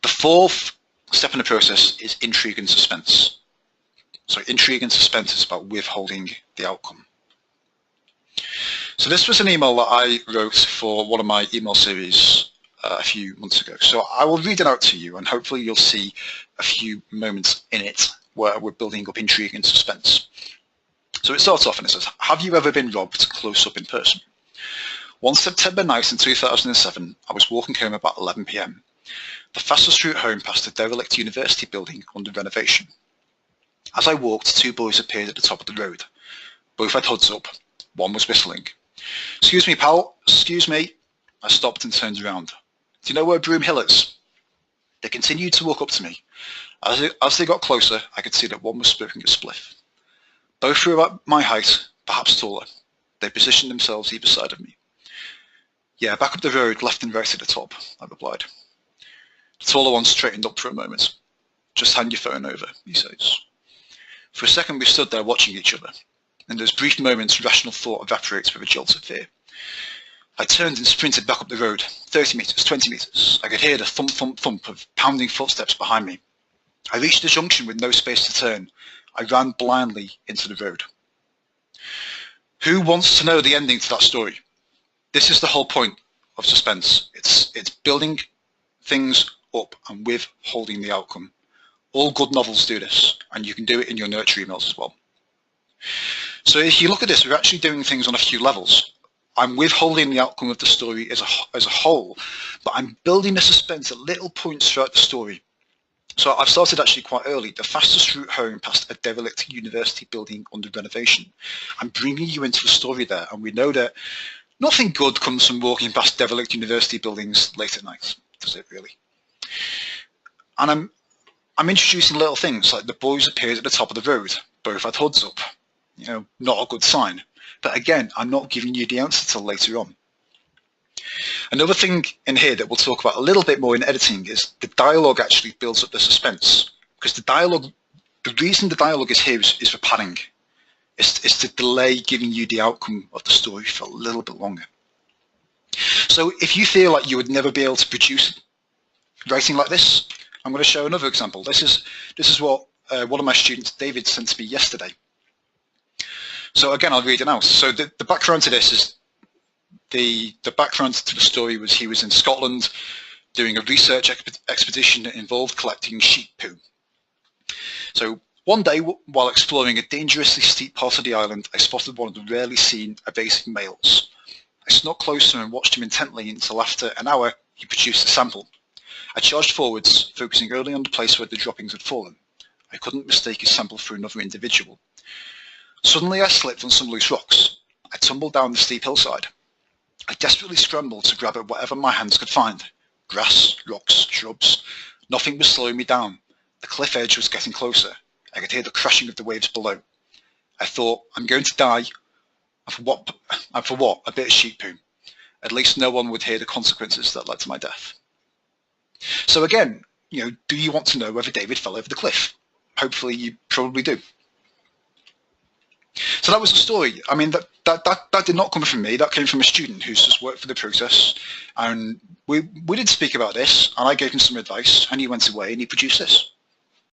The fourth step in the process is intrigue and suspense. So intrigue and suspense is about withholding the outcome. So this was an email that I wrote for one of my email series a few months ago. So I will read it out to you, and hopefully you'll see a few moments in it where we're building up intrigue and suspense. So it starts off and it says, have you ever been robbed close up in person? One September night in 2007, I was walking home about 11 p.m. The fastest route home past a derelict university building under renovation. As I walked, two boys appeared at the top of the road. Both had hoods up. One was whistling. Excuse me, pal. Excuse me. I stopped and turned around. Do you know where Broom Hill is? They continued to walk up to me. As they got closer, I could see that one was smoking a spliff. Both were about my height, perhaps taller. They positioned themselves either side of me. Yeah, back up the road, left and right at the top, I replied. The taller one straightened up for a moment. Just hand your phone over, he says. For a second we stood there watching each other. In those brief moments, rational thought evaporates with a jolt of fear. I turned and sprinted back up the road, 30 metres, 20 metres. I could hear the thump, thump, thump of pounding footsteps behind me. I reached the junction with no space to turn. I ran blindly into the road. Who wants to know the ending to that story? This is the whole point of suspense. It's building things up and withholding the outcome. All good novels do this, and you can do it in your nurture emails as well. So if you look at this, we're actually doing things on a few levels. I'm withholding the outcome of the story as a whole, but I'm building the suspense at little points throughout the story. So I've started actually quite early. The fastest route home past a derelict university building under renovation. I'm bringing you into the story there, and we know that nothing good comes from walking past derelict university buildings late at night, does it really? And I'm introducing little things like the boys appeared at the top of the road. Both had hoods up. You know, not a good sign. But again, I'm not giving you the answer till later on. Another thing in here that we'll talk about a little bit more in editing is the dialogue actually builds up the suspense. Because the reason the dialogue is here is for padding. It's to delay giving you the outcome of the story for a little bit longer. So if you feel like you would never be able to produce writing like this, I'm going to show another example. This is what one of my students, David, sent to me yesterday. So again, I'll read it out. So the background to this is the background to the story was he was in Scotland doing a research expedition that involved collecting sheep poo. So one day, while exploring a dangerously steep part of the island, I spotted one of the rarely seen evasive males. I snuck closer and watched him intently until after an hour, he produced a sample. I charged forwards, focusing only on the place where the droppings had fallen. I couldn't mistake his sample for another individual. Suddenly I slipped on some loose rocks. I tumbled down the steep hillside. I desperately scrambled to grab at whatever my hands could find. Grass, rocks, shrubs. Nothing was slowing me down. The cliff edge was getting closer. I could hear the crashing of the waves below. I thought, I'm going to die. And for what? A bit of sheep poo. At least no one would hear the consequences that led to my death. So again, you know, do you want to know whether David fell over the cliff? Hopefully you probably do. So that was the story. I mean, that did not come from me. That came from a student who's just worked for the process. And we did speak about this, and I gave him some advice, and he went away and he produced this.